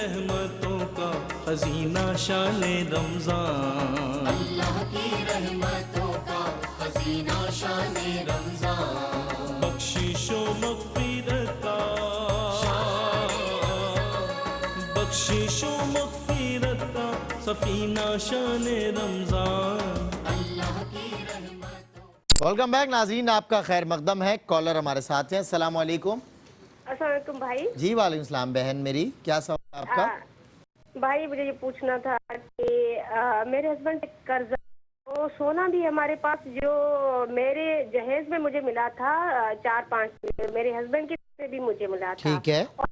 رحمتوں کا خزینہ شان رمضان، اللہ کی رحمتوں کا خزینہ شان رمضان، بخشش و مغفرت کا، بخشش و مغفرت کا سفینہ شان رمضان، اللہ کی رحمتوں۔ ویلکم بیک ناظرین، آپ کا خیر مقدم ہے۔ کالر ہمارے ساتھ ہیں۔ السلام علیکم۔ السلام علیکم بھائی۔ جی وعلیکم السلام بہن میری، کیا سوال ہے آپ کا؟ بھائی مجھے یہ پوچھنا تھا کہ میرے ہسبینڈ قرضہ، وہ سونا بھی ہمارے پاس جو میرے جہیز میں مجھے ملا تھا 4-5 میرے ہسبینڈ کی طرف سے بھی مجھے ملا تھا، ٹھیک ہے، اور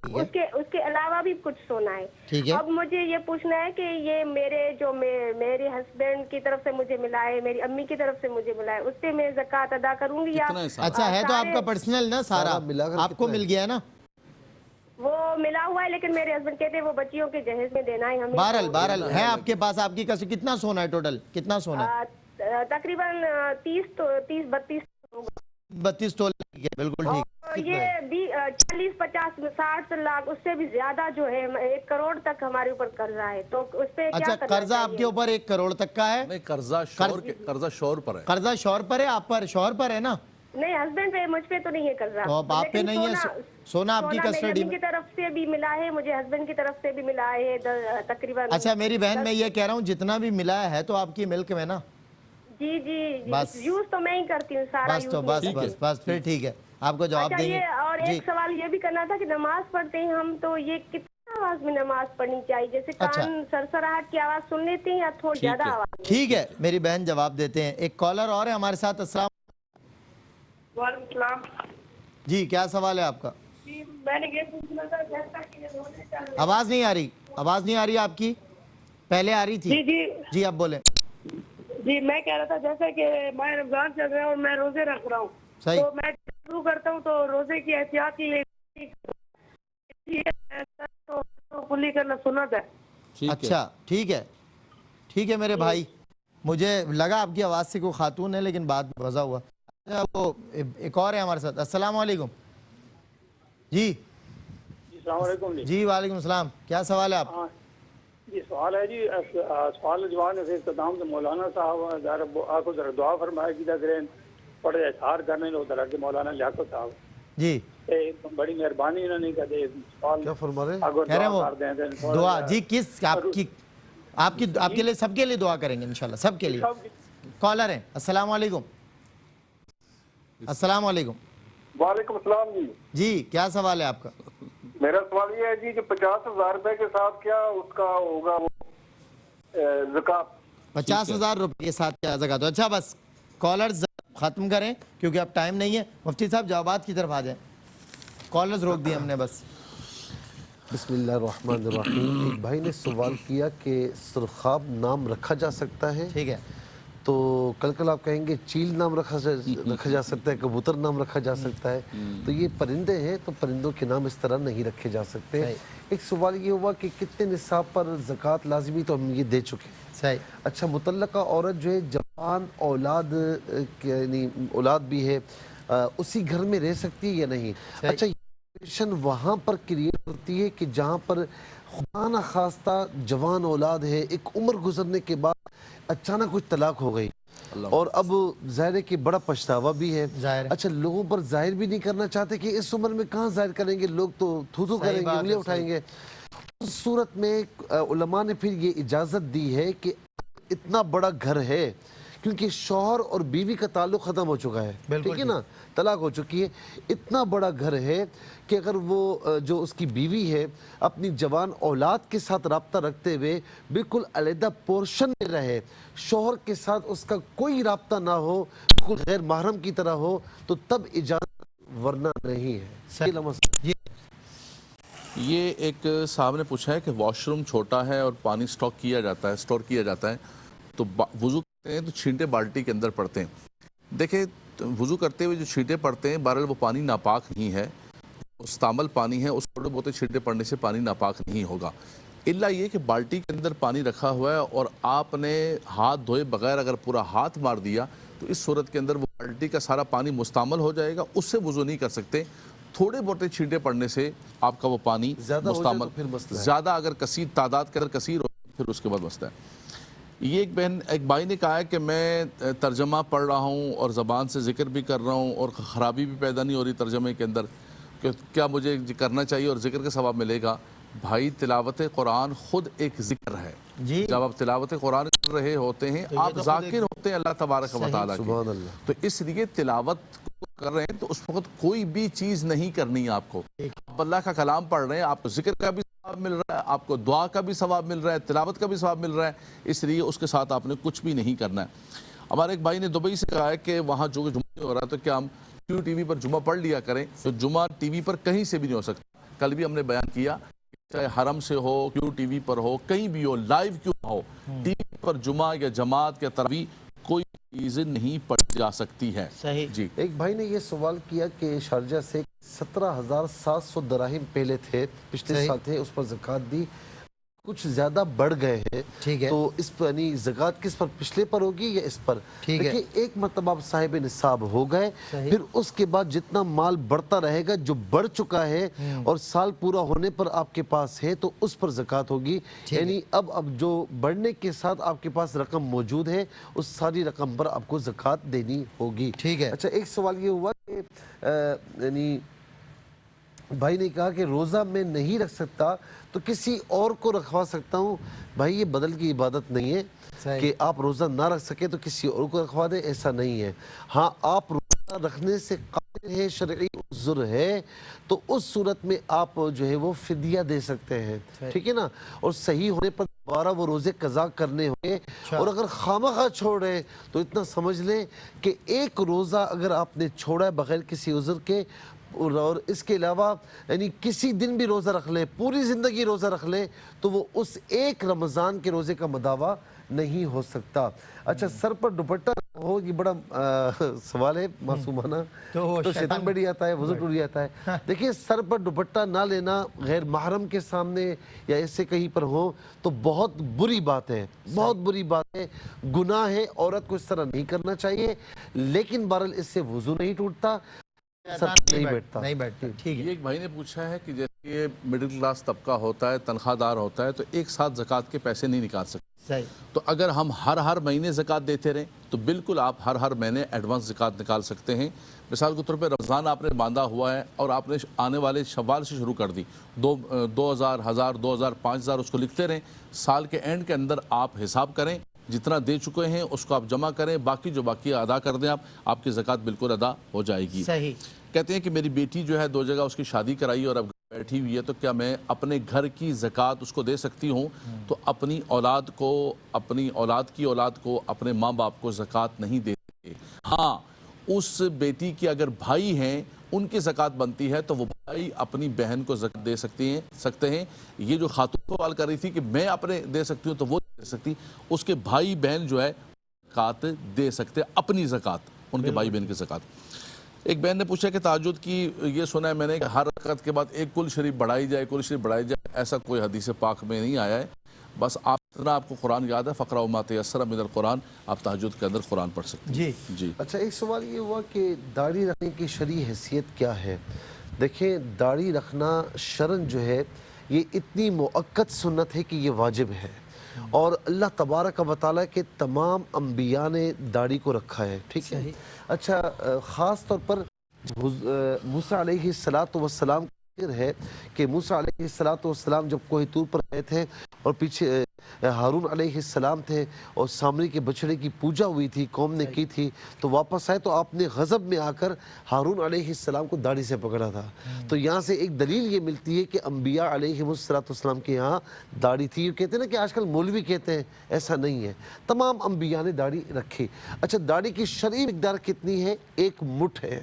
اس کے علاوہ بھی کچھ سونا ہے۔ ٹھیک ہے۔ اب مجھے یہ پوچھنا ہے کہ یہ میرے ہسبینڈ کی طرف سے مجھے ملا ہے، میری امی کی طرف سے مجھے ملا ہے، اس سے میں زکوٰۃ ادا کروں گی یا؟ اچھا ہے تو آپ کا پرسنل نا سارا آپ کو مل گیا ہے نا؟ وہ ملا ہوا ہے لیکن میرے ہسبینڈ کہتے ہیں وہ بچیوں کے جہیز میں دینا ہے ہمیں۔ بہرحال ہے آپ کے پاس، آپ کی کتنا سونا ہے ٹوٹل؟ کتنا سونا ہے؟ تقریباً 30-32 ہوگا۔ 32 تولے، ٹھیک ہے، بالکل ٹھیک۔ اور یہ 40-50-60 لاکھ اس سے بھی زیادہ جو ہے 1 کروڑ تک ہمارے اوپر قرضہ ہے، تو اس پہ کیا اچھا کرنا قرضہ آپ کے اوپر 1 کروڑ تک کا ہے؟ نہیں، قرضہ شوہر پر ہے۔ قرضہ شوہر پر ہے، آپ پر شوہر پر ہے نا؟ نہیں ہسبینڈ پہ، مجھ پہ تو نہیں ہے قرضہ۔ تو اب آپ پہ نہیں ہے، سونا آپ کی کسٹڈی میری میں؟ کی طرف سے بھی ملا ہے، مجھے ہسبینڈ کی طرف سے بھی ملا ہے تقریباً۔ اچھا میری بہن میں یہ کہہ رہا ہوں جتنا بھی ملا ہے تو آپ کی ملک میں نا؟ جی جی، بس یوز تو میں ہی کرتی ہوں سارا بس یوز تو بس پھر ٹھیک ہے، آپ کو جواب اچھا دیں گے۔ یہ اور ایک سوال یہ بھی کرنا تھا کہ نماز پڑھتے ہیں ہم تو یہ کتنا آواز میں نماز پڑھنی چاہیے؟ جیسے کان سرسراہٹ کی آواز سن لیتے ہیں یا تھوڑی زیادہ آواز؟ ٹھیک ہے میری بہن جواب دیتے ہیں۔ ایک کالر اور ہے ہمارے ساتھ۔ السلام وعلیکم السلام جی، کیا سوال ہے آپ کا؟ جی میں نے یہ پوچھنا تھا جیسا کہ روزے کا، آواز نہیں آ رہی آپ کی؟ پہلے آ رہی تھی جی، اب بولیں۔ جی میں کہہ رہا تھا جیسا کہ ماہ رمضان چل رہا ہے اور میں روزے رکھ رہا ہوں، تو میں شروع کرتا ہوں تو روزے کی احتیاط کے لیے کلی کرنا سنت ہے۔ اچھا ٹھیک ہے میرے بھائی، مجھے لگا آپ کی آواز سے کوئی خاتون ہے لیکن بات وضع ہوا۔ وہ ایک اور ہے ہمارے ساتھ۔ السلام علیکم۔ جی السلام علیکم۔ جی وعلیکم السلام، کیا سوال ہے آپ؟ جی سوال ہے جی، سوال جواب سے اختتام سے مولانا صاحب آپ کو ذرا دعا فرمائے کی کریں، بڑے اشعار کرنے لوگ ذرا کے مولانا لیاقت صاحب جی بڑی مہربانی انہوں نے کہتے سوال کیا فرما رہے ہیں؟ کہہ رہے ہیں وہ دعا جی کس آپ کے لیے، سب کے لیے دعا کریں گے انشاءاللہ، سب کے لیے۔ کالر ہیں۔ السلام علیکم۔ السلام علیکم۔ وعلیکم السلام جی۔ جی کیا سوال ہے آپ کا؟ میرا سوال یہ ہے جی کہ 50,000 روپے کے ساتھ کیا اس کا ہوگا وہ زکوٰۃ؟ 50,000 روپے کے ساتھ کیا زکوٰۃ؟ اچھا بس کالرز ختم کریں کیونکہ اب ٹائم نہیں ہے۔ مفتی صاحب جوابات کی طرف آ جائیں، کالرز روک دی ہم نے بس۔ بسم اللہ الرحمن الرحیم۔ ایک بھائی نے سوال کیا کہ سرخاب نام رکھا جا سکتا ہے؟ ٹھیک ہے، تو کل آپ کہیں گے چیل نام رکھا جا سکتا ہے، کبوتر نام رکھا جا سکتا ہے، تو یہ پرندے ہیں تو پرندوں کے نام اس طرح نہیں رکھے جا سکتے۔ ایک سوال یہ ہوا کہ کتنے نصاب پر زکوٰۃ لازمی، تو ہم یہ دے چکے ہیں۔ صحیح۔ اچھا مطلقہ عورت جو ہے جوان اولاد یعنی اولاد بھی ہے، اسی گھر میں رہ سکتی ہے یا نہیں؟ اچھا یہ وہاں پر کریٹ ہوتی ہے کہ جہاں پر خدا نہ خواستہ جوان اولاد ہے، ایک عمر گزرنے کے بعد اچانک کچھ طلاق ہو گئی اور اب ظاہر ہے کہ بڑا پچھتاوا بھی ہے۔ اچھا لوگوں پر ظاہر بھی نہیں کرنا چاہتے کہ اس عمر میں کہاں ظاہر کریں گے، لوگ تو تھو کریں گے، انگلیاں اٹھائیں گے۔ اس صورت میں علماء نے پھر یہ اجازت دی ہے کہ اتنا بڑا گھر ہے کیونکہ شوہر اور بیوی کا تعلق ختم ہو چکا ہے، ٹھیک ہے نا، طلاق ہو چکی ہے، اتنا بڑا گھر ہے کہ اگر وہ جو اس کی بیوی ہے اپنی جوان اولاد کے ساتھ رابطہ رکھتے ہوئے بالکل علیحدہ پورشن میں رہے، شوہر کے ساتھ اس کا کوئی رابطہ نہ ہو، بالکل غیر محرم کی طرح ہو، تو تب اجازت، ورنہ نہیں ہے۔ یہ ایک صاحب نے پوچھا ہے کہ واش روم چھوٹا ہے اور پانی سٹور کیا جاتا ہے تو وضو کرتے ہیں تو چھینٹے بالٹی کے اندر پڑتے ہیں۔ دیکھیں وضو کرتے ہوئے جو چھینٹے پڑتے ہیں بہرحال وہ پانی ناپاک نہیں ہے، مستعمل پانی ہے، اس چھوٹے بہت چھینٹے پڑنے سے پانی ناپاک نہیں ہوگا، الا یہ کہ بالٹی کے اندر پانی رکھا ہوا ہے اور آپ نے ہاتھ دھوئے بغیر اگر پورا ہاتھ مار دیا تو اس صورت کے اندر وہ بالٹی کا سارا پانی مستعمل ہو جائے گا، اس سے وضو نہیں کر سکتے۔ تھوڑے بہت چھینٹے پڑنے سے آپ کا وہ پانی زیادہ ہو جائے مستعمل تو پھر مسئلہ ہے۔ زیادہ اگر کثیر تعداد کے اندر کثیر ہو پھر اس کے بعد مسئلہ ہے۔ یہ ایک بھائی نے کہا ہے کہ میں ترجمہ پڑھ رہا ہوں اور زبان سے ذکر بھی کر رہا ہوں اور خرابی بھی پیدا نہیں ہو رہی ترجمے کے اندر، کہ کیا مجھے کرنا چاہیے اور ذکر کا ثواب ملے گا؟ بھائی تلاوت قرآن خود ایک ذکر ہے۔ جی جب آپ تلاوت قرآن کر رہے ہوتے ہیں آپ ذاکر ہوتے ہیں اللہ تبارک و تعالیٰ کی، سبحان اللہ۔ تو اس لیے تلاوت کر رہے ہیں تو اس وقت کوئی بھی چیز نہیں کرنی ہے آپ کو۔ آپ اللہ کا کلام پڑھ رہے ہیں، آپ کو ذکر کا بھی ثواب مل رہا ہے، آپ کو دعا کا بھی ثواب مل رہا ہے، تلاوت کا بھی ثواب مل رہا ہے، اس لیے اس کے ساتھ آپ نے کچھ بھی نہیں کرنا ہے۔ ہمارے ایک بھائی نے دبئی سے کہا ہے کہ وہاں جو جمعہ ہو رہا ہے تو کیا ہم کیوں ٹی وی پر جمعہ پڑھ لیا کریں؟ تو جمعہ ٹی وی پر کہیں سے بھی نہیں ہو سکتا۔ کل بھی ہم نے بیان کیا، چاہے حرم سے ہو، کیوں ٹی وی پر ہو، کہیں بھی ہو، لائیو کیوں نہ ہو، ٹی وی پر جمعہ یا جماعت یا تراویح کوئی چیز نہیں پڑھی جا سکتی ہے۔ صحیح۔ جی ایک بھائی نے یہ سوال کیا کہ شارجہ سے 17,700 دراہم پہلے تھے، پچھلے سال تھے، اس پر زکوٰۃ دی، کچھ زیادہ بڑھ گئے ہیں، ٹھیک ہے، تو اس پر یعنی زکوٰۃ کس پر، پچھلے پر ہوگی یا اس پر؟ ٹھیک ہے۔ دیکھیں ایک مرتبہ آپ صاحب نصاب ہو گئے، پھر اس کے بعد جتنا مال بڑھتا رہے گا، جو بڑھ چکا ہے اور سال پورا ہونے پر آپ کے پاس ہے تو اس پر زکوٰۃ ہوگی۔ یعنی اب جو بڑھنے کے ساتھ آپ کے پاس رقم موجود ہے اس ساری رقم پر آپ کو زکوٰۃ دینی ہوگی۔ ٹھیک ہے۔ اچھا، ایک سوال یہ ہوا کہ یعنی بھائی نے کہا کہ روزہ میں نہیں رکھ سکتا تو کسی اور کو رکھوا سکتا ہوں۔ بھائی یہ بدل کی عبادت نہیں ہے کہ آپ روزہ نہ رکھ سکے تو کسی اور کو رکھوا دیں، ایسا نہیں ہے۔ ہاں آپ روزہ رکھنے سے قادر ہے، شرعی عذر ہے، تو اس صورت میں آپ جو ہے وہ فدیہ دے سکتے ہیں، ٹھیک ہے نا، اور صحیح ہونے پر دوبارہ وہ روزے قضا کرنے ہوئے۔ اور اگر خامخواہ چھوڑ رہے تو اتنا سمجھ لیں کہ ایک روزہ اگر آپ نے چھوڑا ہے بغیر کسی عذر کے، اور اس کے علاوہ یعنی کسی دن بھی روزہ رکھ لیں، پوری زندگی روزہ رکھ لیں، تو وہ اس ایک رمضان کے روزے کا مداوع نہیں ہو سکتا۔ اچھا، سر پر دوپٹہ ہو، یہ بڑا سوال ہے معصومانہ، تو شیطان بیٹھ جاتا ہے، وضو ٹوٹ جاتا ہے۔ دیکھیں سر پر دوپٹہ نہ لینا غیر محرم کے سامنے یا ایسے کہیں پر ہو تو بہت بری بات ہے، بہت بری بات ہے، گناہ ہے، عورت کو اس طرح نہیں کرنا چاہیے، لیکن بہرحال اس سے وضو نہیں ٹوٹتا، نہیں بیٹھتا۔ ٹھیک ہے۔ یہ ایک بھائی نے پوچھا ہے کہ جیسے یہ مڈل کلاس طبقہ ہوتا ہے، تنخواہ دار ہوتا ہے، تو ایک ساتھ زکوٰۃ کے پیسے نہیں نکال سکتے۔ صحیح۔ تو اگر ہم ہر مہینے زکوٰۃ دیتے رہیں تو بالکل آپ ہر مہینے ایڈوانس زکوٰۃ نکال سکتے ہیں۔ مثال کے طور پہ رمضان آپ نے باندھا ہوا ہے اور آپ نے آنے والے شوال سے شروع کر دی، 2000 1000 2000 5000 اس کو لکھتے رہیں، سال کے اینڈ کے اندر آپ حساب کریں، جتنا دے چکے ہیں اس کو آپ جمع کریں، باقی جو باقی ادا کر دیں آپ کی زکوٰۃ بالکل ادا ہو جائے گی۔ صحیح۔ کہتے ہیں کہ میری بیٹی جو ہے 2 جگہ اس کی شادی کرائی اور اب بیٹھی ہوئی ہے، تو کیا میں اپنے گھر کی زکوٰۃ اس کو دے سکتی ہوں؟ تو اپنی اولاد کی اولاد کو اپنے ماں باپ کو زکوٰۃ نہیں دے سکتے۔ ہاں، اس بیٹی کے اگر بھائی ہیں ان کی زکوٰۃ بنتی ہے تو وہ بھائی اپنی بہن کو زکوٰۃ دے سکتے ہیں۔ یہ جو خاتون سوال کر رہی تھی کہ میں اپنے دے سکتی ہوں، تو وہ دے سکتی، اس کے بھائی بہن جو ہے زکوٰۃ دے سکتے، اپنی زکوٰۃ، ان کے بھائی بہن کی زکوٰۃ۔ ایک بہن نے پوچھا کہ تہجد کی یہ سنا ہے میں نے کہ ہر رکعت کے بعد ایک کل شریف بڑھائی جائے، ایسا کوئی حدیث پاک میں نہیں آیا ہے، بس اتنا آپ کو قرآن یاد ہے، فقرہ ما تیسر من القرآن، آپ تہجد کے اندر قرآن پڑھ سکتے ہیں۔ جی۔ اچھا، ایک سوال یہ ہوا کہ داڑھی رکھنے کی شرعی حیثیت کیا ہے؟ دیکھیں داڑھی رکھنا شرعاً جو ہے یہ اتنی مؤکد سنت ہے کہ یہ واجب ہے، اور اللہ تبارک و تعالیٰ کے تمام انبیاء نے داڑھی کو رکھا ہے، ٹھیک ہے۔ اچھا، خاص طور پر موسیٰ علیہ السلام ہے کہ موسیٰ علیہ السلام جب کوہ طور پر گئے تھے اور پیچھے ہارون علیہ السلام تھے اور سامری کے بچڑے کی پوجا ہوئی تھی، قوم نے کی تھی، تو واپس آئے تو آپ نے غضب میں آ کر ہارون علیہ السلام کو داڑھی سے پکڑا تھا۔ تو یہاں سے ایک دلیل یہ ملتی ہے کہ انبیاء علیہ السلام کے یہاں داڑھی تھی۔ کہتے ہیں نا کہ آج کل مولوی کہتے ہیں، ایسا نہیں ہے، تمام انبیاء نے داڑھی رکھی۔ اچھا، داڑھی کی شرعی مقدار کتنی ہے؟ 1 مٹھ ہے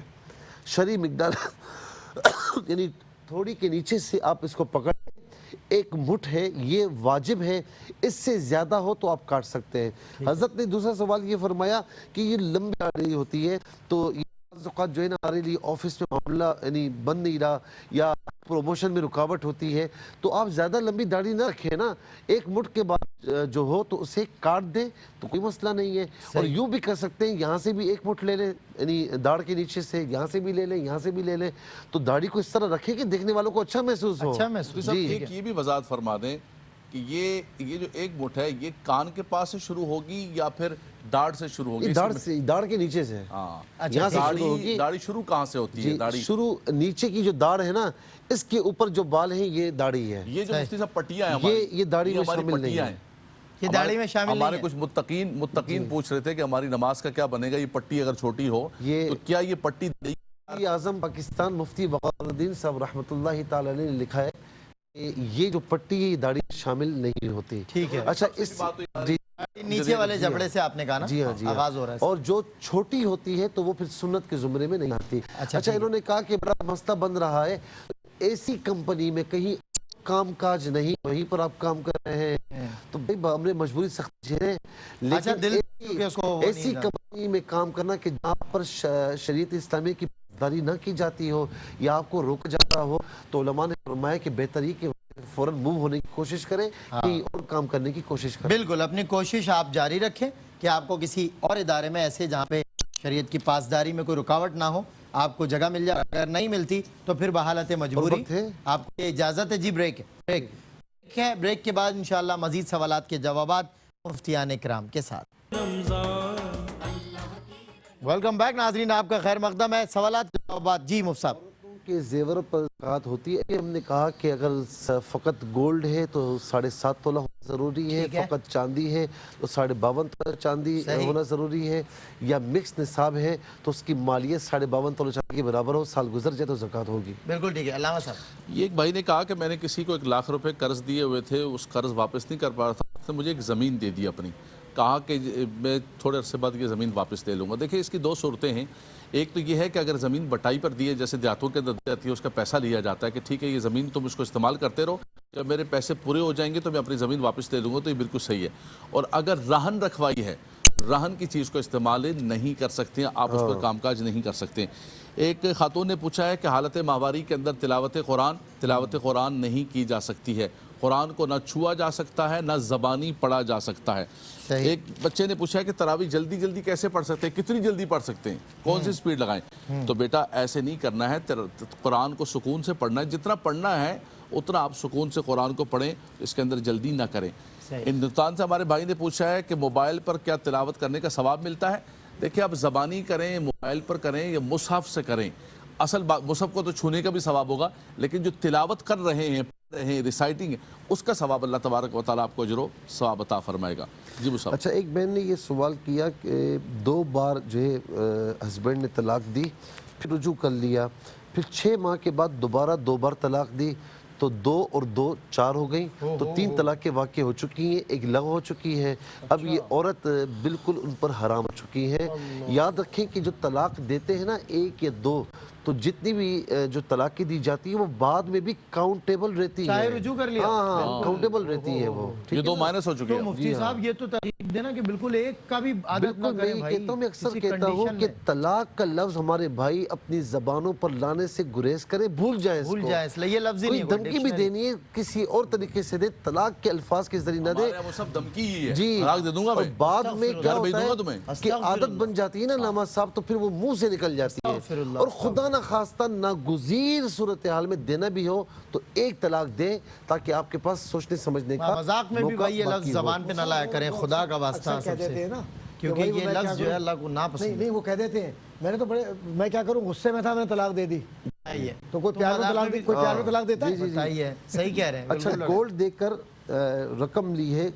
شرعی مقدار، یعنی تھوڑی کے نیچے سے آپ اس کو پکڑ 1 مٹھ ہے، یہ واجب ہے، اس سے زیادہ ہو تو آپ کاٹ سکتے ہیں۔ حضرت نے دوسرا سوال یہ فرمایا کہ یہ لمبی داڑھی ہوتی ہے تو اوقات جو ہے نا ہمارے لیے آفس میں معاملہ یعنی بن نہیں رہا یا پروموشن میں رکاوٹ ہوتی ہے تو آپ زیادہ لمبی داڑھی نہ رکھیں نا, ایک مٹھ کے بعد جو ہو تو اسے کاٹ دیں تو کوئی مسئلہ نہیں ہے. اور یوں بھی کر سکتے ہیں, یہاں سے بھی ایک مٹھ لے لیں یعنی داڑھ کے نیچے سے, یہاں سے بھی لے لیں, یہاں سے بھی لے لیں, تو داڑھی کو اس طرح رکھیں کہ دیکھنے والوں کو اچھا محسوس ہو. اچھا محسوس. ایک یہ بھی وضاحت فرما دیں کہ یہ جو ایک مٹھ ہے یہ کان کے پاس سے شروع ہوگی یا پھر داڑھ سے شروع ہوگی؟ داڑھ کے نیچے سے. یہاں سے داڑھی شروع کہاں سے ہوتی ہے؟ داڑھی شروع نیچے کی جو داڑھ ہے نا, اس کے اوپر جو بال ہیں یہ داڑھی ہے. یہ جو مفتی صاحب پٹیاں ہیں یہ داڑھی میں شامل نہیں ہے. یہ داڑھی میں شامل نہیں ہے. ہمارے کچھ متقین پوچھ رہے تھے کہ ہماری نماز کا کیا بنے گا, یہ پٹی اگر چھوٹی ہو تو کیا یہ پٹی؟ اعظم پاکستان مفتی وقار الدین صاحب رحمۃ اللہ تعالی علیہ نے لکھا ہے کہ یہ جو پٹی ہے یہ داڑھی شامل نہیں ہوتی. ٹھیک ہے. اچھا اس نیچے والے جبڑے سے آپ نے کہا نا جی ہاں آغاز ہو رہا ہے, اور جو چھوٹی ہوتی ہے تو وہ پھر سنت کے زمرے میں نہیں آتی. اچھا انہوں نے کہا کہ بڑا مسئلہ بن رہا ہے, ایسی کمپنی میں کہیں کام کاج نہیں, وہیں پر آپ کام کر رہے ہیں تو بھائی ہم نے مجبوری سخت جھیلیں, لیکن ایسی کمپنی میں کام کرنا کہ جہاں پر شریعت اسلامی کی داری نہ کی جاتی ہو یا آپ کو روکا جاتا ہو تو علماء نے فرمایا کہ بہتری کہ فوراً موو ہونے کی کوشش کریں, کہیں اور کام کرنے کی کوشش کریں. بالکل اپنی کوشش آپ جاری رکھیں کہ آپ کو کسی اور ادارے میں ایسے جہاں پہ شریعت کی پاسداری میں کوئی رکاوٹ نہ ہو آپ کو جگہ مل جائے. اگر نہیں ملتی تو پھر بحالت مجبوری آپ کو اجازت ہے. جی بریک ہے, بریک کے بعد انشاءاللہ مزید سوالات کے جوابات مفتیان اکرام کے ساتھ. ویلکم بیک ناظرین, آپ کا خیر مقدم ہے. سوالات کے جوابات. جی مفتی صاحب. کہ زیور پر زکوٰۃ ہوتی ہے, ہم نے کہا کہ اگر فقط گولڈ ہے تو 7.5 تولہ ہونا ضروری ہے, فقط چاندی ہے تو 52.5 تولہ چاندی ہونا ضروری ہے, یا مکس نصاب ہے تو اس کی مالیت 52.5 تولہ چاندی کے برابر ہو, سال گزر جائے تو زکوٰۃ ہوگی. بالکل ٹھیک ہے. علامہ صاحب, یہ ایک بھائی نے کہا کہ میں نے کسی کو 1 لاکھ روپے قرض دیے ہوئے تھے, اس قرض واپس نہیں کر پا رہا تھا, تو مجھے ایک زمین دے دی اپنی, کہا کہ میں تھوڑے عرصے بعد یہ زمین واپس لے لوں گا. دیکھیں اس کی 2 صورتیں ہیں. ایک تو یہ ہے کہ اگر زمین بٹائی پر دی ہے, جیسے دیہاتوں کے اندر دی جاتی ہے, اس کا پیسہ لیا جاتا ہے کہ ٹھیک ہے یہ زمین تم اس کو استعمال کرتے رہو, جب میرے پیسے پورے ہو جائیں گے تو میں اپنی زمین واپس لے لوں گا, تو یہ بالکل صحیح ہے. اور اگر رہن رکھوائی ہے, رہن کی چیز کو استعمال نہیں کر سکتے ہیں آپ, اس پر کام کاج نہیں کر سکتے. ایک خاتون نے پوچھا ہے کہ حالت ماہواری کے اندر تلاوت قرآن نہیں کی جا سکتی ہے, قرآن کو نہ چھوا جا سکتا ہے نہ زبانی پڑھا جا سکتا ہے. ایک بچے نے پوچھا ہے کہ تراویح جلدی کیسے پڑھ سکتے ہیں, کتنی جلدی پڑھ سکتے ہیں, کون سی سپیڈ لگائیں؟ تو بیٹا ایسے نہیں کرنا ہے, قرآن کو سکون سے پڑھنا ہے, جتنا پڑھنا ہے اتنا آپ سکون سے قرآن کو پڑھیں, اس کے اندر جلدی نہ کریں. ہندوستان سے ہمارے بھائی نے پوچھا ہے کہ موبائل پر کیا تلاوت کرنے کا ثواب ملتا ہے؟ دیکھیں آپ زبانی کریں, موبائل پر کریں یا مصحف سے کریں, اصل مصحف کو تو چھونے کا بھی ثواب ہوگا, لیکن جو تلاوت کر رہے ہیں, پڑھ رہے ہیں, ریسائٹنگ ہے, اس کا ثواب اللہ تبارک و تعالیٰ آپ کو اجر و ثواب عطا فرمائے گا. جی مصحف. اچھا ایک بہن نے یہ سوال کیا کہ 2 بار جو ہے ہسبینڈ نے طلاق دی, پھر رجوع کر لیا, پھر 6 ماہ کے بعد دوبارہ 2 بار طلاق دی, تو 2 اور 2 4 ہو گئی, تو 3 طلاق کے واقع ہو چکی ہیں, 1 لغو ہو چکی ہے. اب یہ عورت بالکل ان پر حرام ہو چکی ہے. یاد رکھیں کہ جو طلاق دیتے ہیں نا 1 یا 2, تو جتنی بھی جو طلاقیں دی جاتی ہیں وہ بعد میں بھی کاؤنٹیبل رہتی ہے, چاہے رجوع کر لیا, ہاں کاؤنٹیبل رہتی ہے وہ. یہ 2 مائنس ہو چکی تو ہے. مفتی صاحب یہ تو تحقیق دینا کہ بالکل ایک کا بھی عادت نہ کریں بھائی. کہتا ہوں, میں اکثر کہتا ہوں کہ طلاق کا لفظ ہمارے بھائی اپنی زبانوں پر لانے سے گریز کریں, بھول جائیں اس کو. اس لیے یہ لفظ ہی کوئی نہیں, دھمکی بھی دینی ہے کسی اور طریقے سے دے, طلاق کے الفاظ کے ذریعے نہ دے. وہ سب دھمکی ہی ہے, جی, طلاق دے دوں گا اور بعد میں کیا ہوتا تمہیں ہے کہ عادت بن جاتی ہے نا علامہ صاحب, تو پھر وہ منہ سے نکل جاتی ہے, اور خدا نہ خواستہ ناگزیر صورتحال میں دینا بھی ہو تو 1 طلاق دیں, تاکہ آپ کے پاس سوچنے سمجھنے کا مذاق میں بھی بھائی یہ لفظ زبان پہ نہ لایا کریں, خدا کا واسطہ سب سے, کیونکہ یہ لفظ جو ہے اللہ کو ناپسند. نہیں وہ کہہ دیتے ہیں, میں نے تو میں کیا کروں, غصے میں تھا میں نے طلاق دے دی, تو کوئی پیار میں طلاق دیتا ہے؟ بتائیے, صحیح کہہ رہے ہیں. اچھا گولڈ دے کر رقم لی ہے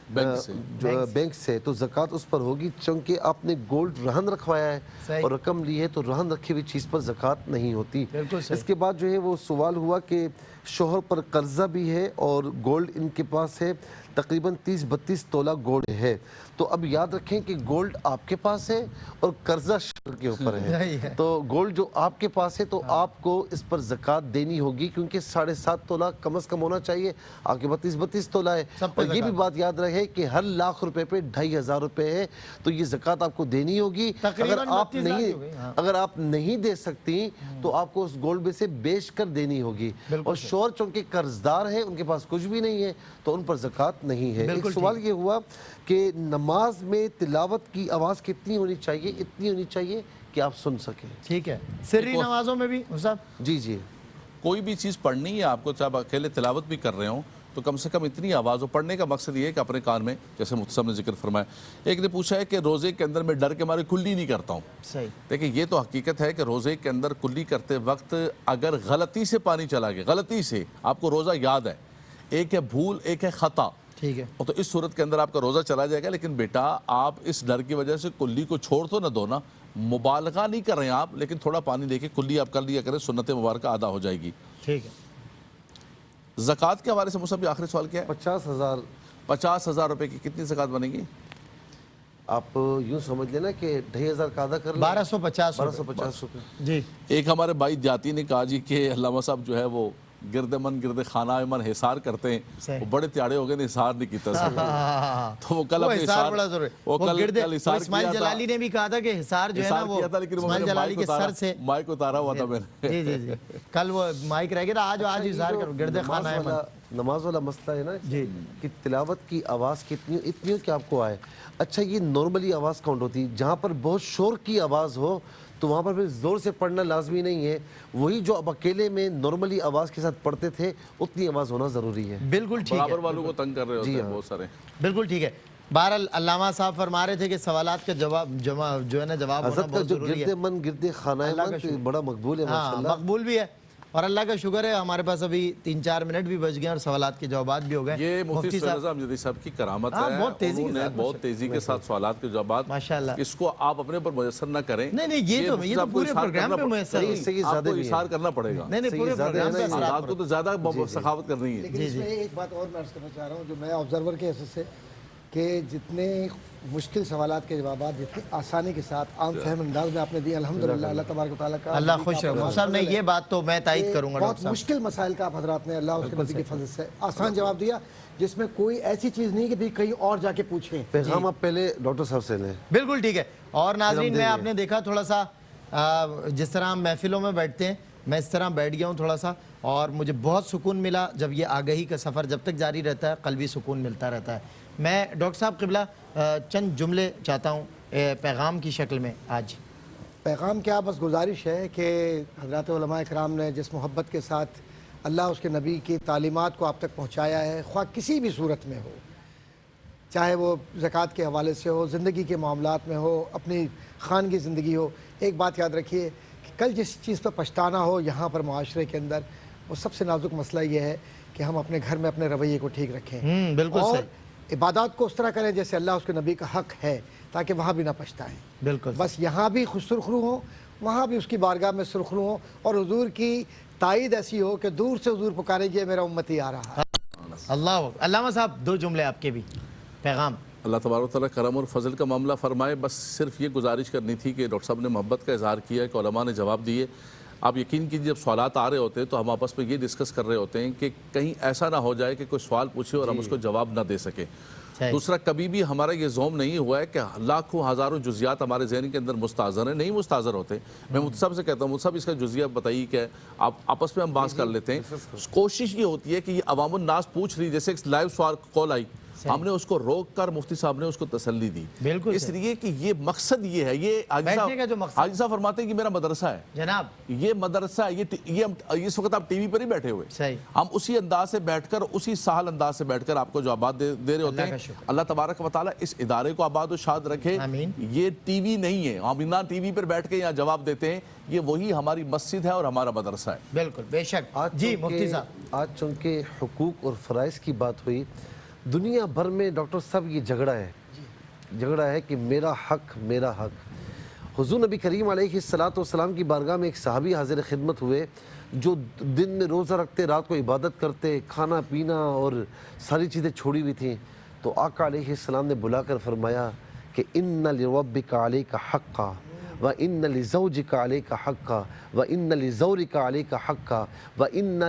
بینک سے تو زکوٰۃ اس پر ہوگی, چونکہ آپ نے گولڈ رہن رکھوایا ہے اور رقم لی ہے, تو رہن رکھی ہوئی چیز پر زکوٰۃ نہیں ہوتی. اس کے بعد جو ہے وہ سوال ہوا کہ شوہر پر قرضہ بھی ہے اور گولڈ ان کے پاس ہے, تقریباً 30-32 تولہ گولڈ ہے. تو اب یاد رکھیں کہ گولڈ آپ کے پاس ہے اور قرضہ شوہر کے اوپر ہے, تو گولڈ جو آپ کے پاس ہے تو آپ کو اس پر زکوٰۃ دینی ہوگی, کیونکہ 7.5 تولہ کم از کم ہونا چاہیے, آپ کے 32 تولہ ہے. اور یہ بھی بات یاد رہے ہے کہ ہر لاکھ روپے پہ 2500 روپے ہے، تو یہ زکوٰۃ آپ کو دینی ہوگی۔ اگر آپ نہیں دے سکتی تو آپ کو اس گولڈ میں سے بیچ کر دینی ہوگی، اور شوہر چونکہ قرضدار ہیں، ان کے پاس کچھ بھی نہیں ہے تو ان پر زکوٰۃ نہیں ہے۔ ایک سوال یہ ہوا کہ نماز میں تلاوت کی آواز کتنی ہونی چاہیے؟ اتنی ہونی چاہیے کہ آپ سن سکیں۔ ٹھیک ہے، سری نمازوں میں بھی صاحب؟ جی جی، کوئی بھی چیز پڑھنی ہے آپ کو، چاہے اکیلے تلاوت بھی کر رہے ہوں تو کم سے کم اتنی آواز ہو۔ پڑھنے کا مقصد یہ ہے کہ اپنے کان میں، جیسے مفتی صاحب نے ذکر فرمایا، ایک نے پوچھا ہے کہ روزے کے اندر میں ڈر کے مارے کلی نہیں کرتا ہوں۔ صحیح۔ دیکھیں یہ تو حقیقت ہے کہ روزے کے اندر کلی کرتے وقت اگر غلطی سے پانی چلا گیا، غلطی سے آپ کو روزہ یاد ہے، ایک ہے بھول، ایک ہے خطا، ٹھیک ہے، تو اس صورت کے اندر آپ کا روزہ چلا جائے گا۔ لیکن بیٹا آپ اس ڈر کی وجہ سے کلی کو چھوڑ تو نہ دو نا، مبالغہ نہیں کر رہے ہیں آپ، لیکن تھوڑا پانی دے کے کلی آپ کر لیا کریں، سنت مبارکہ ادا ہو جائے گی۔ ٹھیک ہے۔ زکوٰۃ کے حوالے سے مصعب آخری سوال کیا ہے؟ 50,000 روپے کی کتنی زکوٰۃ بنے گی؟ آپ یوں سمجھ لینا کہ 2500 کا ادا کر لیں، 1250 روپے۔ جی۔ ایک ہمارے بھائی جاتی نے کہا جی کہ علامہ صاحب جو ہے وہ گرد خانہ من حصار کرتے ہیں، وہ بڑے تیاڑے ہو گئے نے حصار نہیں کیتا سر، تو وہ کل اپنے حصار بڑا ضروری ہے۔ وہ حصار اسماعیل جلالی نے بھی کہا تھا کہ حصار جو ہے نا وہ اسماعیل جلالی کے سر سے مائک اتارا ہوا تھا میں نے۔ جی جی جی، کل وہ مائک رہ گیا تھا، آج حصار کرو گرد خانہ من۔ نماز والا مسئلہ ہے نا جی، کہ تلاوت کی آواز کتنی اتنی ہو کہ آپ کو آئے۔ اچھا یہ نارملی آواز کاؤنٹ ہوتی ہے، جہاں پر بہت شور کی آواز ہو تو وہاں پر پھر زور سے پڑھنا لازمی نہیں ہے، وہی جو اب اکیلے میں نارملی آواز کے ساتھ پڑھتے تھے اتنی آواز ہونا ضروری ہے۔ بالکل ٹھیک ہے، برابر والوں کو تنگ کر رہے ہوتے ہیں بہت سارے۔ بالکل ٹھیک ہے۔ بہرحال علامہ صاحب فرما رہے تھے کہ سوالات کا جواب جو ہے نا جواب ہونا حضرت کا بہت جو ضروری ہے۔ گرد من گرد خانہ من بڑا مقبول ہے ہاں ماشاءاللہ، مقبول بھی ہے، اور اللہ کا شکر ہے ہمارے پاس ابھی 3-4 منٹ بھی بچ گئے اور سوالات کے جوابات بھی ہو گئے۔ یہ مفتی سہیل احمد صاحب کی کرامت ہے، انہوں نے بہت تیزی کے ساتھ سوالات کے جوابات، ماشاءاللہ، اس کو آپ اپنے پر میسر نہ کریں۔ نہیں یہ تو پورے پروگرام پہ میسر ہے، آپ کو اثار کرنا پڑے گا۔ نہیں پورے پروگرام پہ حالات کو تو زیادہ سخاوت کرنی ہے۔ لیکن اس میں ایک بات اور میں عرض کرنا چاہ رہا ہوں جو میں آبزرور کے حیثیت سے، کہ جتنے مشکل سوالات کے جوابات جتنی آسانی کے ساتھ عام فہم انداز میں آپ نے دی، الحمدللہ اللہ تبارک و تعالیٰ کا اللہ خوش رہے۔ صاحب نہیں یہ بات تو میں تائید کروں گا، بہت مشکل مسائل کا آپ حضرات نے اللہ اس کے نبی کے فضل سے آسان جواب دیا، جس میں کوئی ایسی چیز نہیں کہ بھی کہیں اور جا کے پوچھیں۔ پیغام آپ پہلے ڈاکٹر صاحب سے لیں۔ بالکل ٹھیک ہے۔ اور ناظرین میں آپ نے دیکھا تھوڑا سا جس طرح ہم محفلوں میں بیٹھتے ہیں، میں اس طرح بیٹھ گیا ہوں تھوڑا سا، اور مجھے بہت سکون ملا جب یہ آگہی کا سفر جب تک جاری رہتا ہے، قلبی سکون ملتا رہتا ہے۔ میں ڈاکٹر صاحب قبلہ چند جملے چاہتا ہوں پیغام کی شکل میں آج۔ پیغام کیا، بس گزارش ہے کہ حضرات علماء اکرام نے جس محبت کے ساتھ اللہ اس کے نبی کی تعلیمات کو آپ تک پہنچایا ہے، خواہ کسی بھی صورت میں ہو، چاہے وہ زکوٰۃ کے حوالے سے ہو، زندگی کے معاملات میں ہو، اپنی خانگی زندگی ہو، ایک بات یاد رکھیے کہ کل جس چیز پر پچھتانا ہو یہاں پر معاشرے کے اندر، وہ سب سے نازک مسئلہ یہ ہے کہ ہم اپنے گھر میں اپنے رویے کو ٹھیک رکھیں، بالکل اور صحیح، عبادات کو اس طرح کریں جیسے اللہ اس کے نبی کا حق ہے، تاکہ وہاں بھی نہ پچھتائیں۔ بالکل بس یہاں بھی خوش سرخرو ہوں، وہاں بھی اس کی بارگاہ میں سرخرو ہوں، اور حضور کی تائید ایسی ہو کہ دور سے حضور پکاریں گے میرا امتی آ رہا ہے۔ اللہ علامہ صاحب 2 جملے آپ کے بھی پیغام۔ اللہ تبارک و تعالیٰ کرم اور فضل کا معاملہ فرمائے۔ بس صرف یہ گزارش کرنی تھی کہ ڈاکٹر صاحب نے محبت کا اظہار کیا کہ علماء نے جواب دیے۔ آپ یقین کیجیے جب سوالات آ رہے ہوتے ہیں تو ہم آپس میں یہ ڈسکس کر رہے ہوتے ہیں کہ کہیں ایسا نہ ہو جائے کہ کوئی سوال پوچھے اور ہم اس کو جواب نہ دے سکیں۔ دوسرا، کبھی بھی ہمارا یہ زوم نہیں ہوا ہے کہ لاکھوں ہزاروں جزیات ہمارے ذہن کے اندر مستحضر ہیں، نہیں مستحضر ہوتے۔ میں مفتی صاحب سے کہتا ہوں، مفتی صاحب اس کا جزیہ بتائیے کہ آپ آپس میں ہم بات کر لیتے ہیں۔ کوشش یہ ہوتی ہے کہ یہ عوام الناس پوچھ رہی، جیسے ایک لائیو سوال کال آئی، ہم نے اس کو روک کر مفتی صاحب نے اس کو تسلی دی، اس لیے کہ یہ مقصد یہ ہے۔ یہ حاجی صاحب فرماتے ہیں کہ میرا مدرسہ ہے جناب، یہ مدرسہ ہے، یہ اس وقت آپ ٹی وی پر ہی بیٹھے ہوئے، ہم اسی انداز سے بیٹھ کر، اسی سہل انداز سے بیٹھ کر آپ کو جوابات دے رہے ہوتے ہیں۔ اللہ تبارک و تعالیٰ اس ادارے کو آباد و شاد رکھے۔ یہ ٹی وی نہیں ہے، ہم نہ ٹی وی پر بیٹھ کے یہاں جواب دیتے ہیں، یہ وہی ہماری مسجد ہے اور ہمارا مدرسہ ہے۔ بالکل بے شک۔ جی مفتی صاحب، آج چونکہ حقوق اور فرائض کی بات ہوئی، دنیا بھر میں ڈاکٹر صاحب یہ جھگڑا ہے کہ میرا حق میرا حق۔ حضور نبی کریم علیہ السلام کی بارگاہ میں ایک صحابی حاضر خدمت ہوئے جو دن میں روزہ رکھتے، رات کو عبادت کرتے، کھانا پینا اور ساری چیزیں چھوڑی ہوئی تھیں، تو آقا علیہ السلام نے بلا کر فرمایا کہ ان لربک علیک حقا وَإِنَّ لِزَوْجِكَ عَلَيْكَ حَقًّا وَإِنَّ لِزَوْرِكَ عَلَيْكَ حَقًّا وَإِنَّ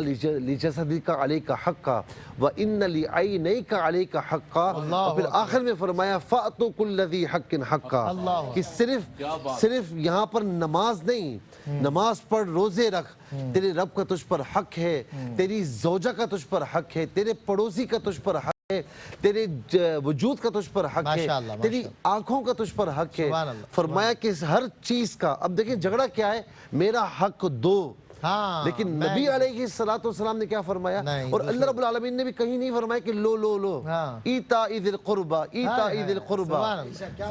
لِجَسَدِكَ عَلَيْكَ حَقًّا وَإِنَّ لِعَيْنَيْكَ عَلَيْكَ حَقًّا. اور پھر آخر میں فرمایا فَأْتُوا كُلَّ ذِي حَقٍّ حَقًّا، کہ صرف یہاں پر نماز نہیں، نماز پڑھ، روزے رکھ، تیرے رب کا تجھ پر حق ہے، تیری زوجہ کا تجھ پر حق ہے، تیرے پڑوسی کا تجھ پر حق ہے، تیرے وجود کا تجھ پر حق ہے، تیری آنکھوں کا تجھ پر حق ہے. فرمایا کہ ہر چیز کا. اب دیکھیں جھگڑا کیا ہے، میرا حق دو، لیکن نبی علیہ السلام نے کیا فرمایا، اور اللہ رب العالمین نے بھی کہیں نہیں فرمایا کہ لو لو لو، ایتاء ذی القربى ایتاء ذی القربى،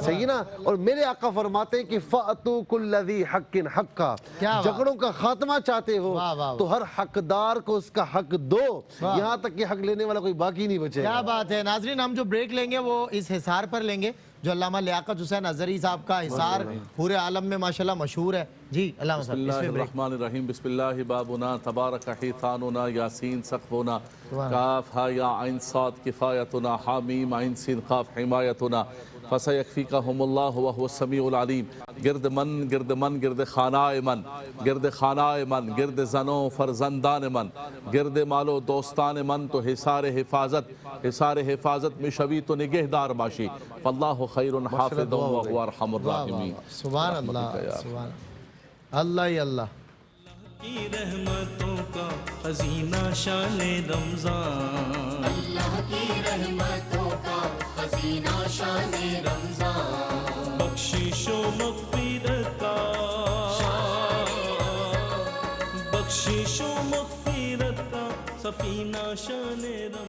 صحیح نا. اور میرے آقا فرماتے ہیں کہ فَأْتُوا كُلَّ ذِی حَقٍّ حَقًّا. جھگڑوں کا خاتمہ چاہتے ہو تو ہر حقدار کو اس کا حق دو، یہاں تک کہ حق لینے والا کوئی باقی نہیں بچے. کیا بات ہے. ناظرین ہم جو بریک لیں گے وہ اس حصار پر لیں گے جو علامہ لیاقت حسین اظہری صاحب کا حصار پورے عالم میں ماشاءاللہ مشہور ہے. جی علامہ صاحب. بسم اللہ الرحمن الرحیم. بسم اللہ بابنا تبارک حیثاننا یاسین سقفنا کاف ہا یا عین صاد کفایتنا حامیم عین سین قاف حمایتنا فسیکفیکہم اللہ وہو السمیع العلیم. گرد من گرد من گرد خانہ من گرد خانہ من گرد زنوں فرزندان من گرد مال و دوستان من تو حصار حفاظت میں شوی تو نگہدار باشی فاللہ خیر حافظ وہو ارحم الراحمین. سبحان اللہ سبحان اللہ ہی اللہ. کی رحمتوں کا خزینہ شان رمضان، اللہ کی رحمتوں کا خزینہ شان رمضان، بخشش و مغفرت کا بخشش و مغفرت کا سفینہ شان رمضان.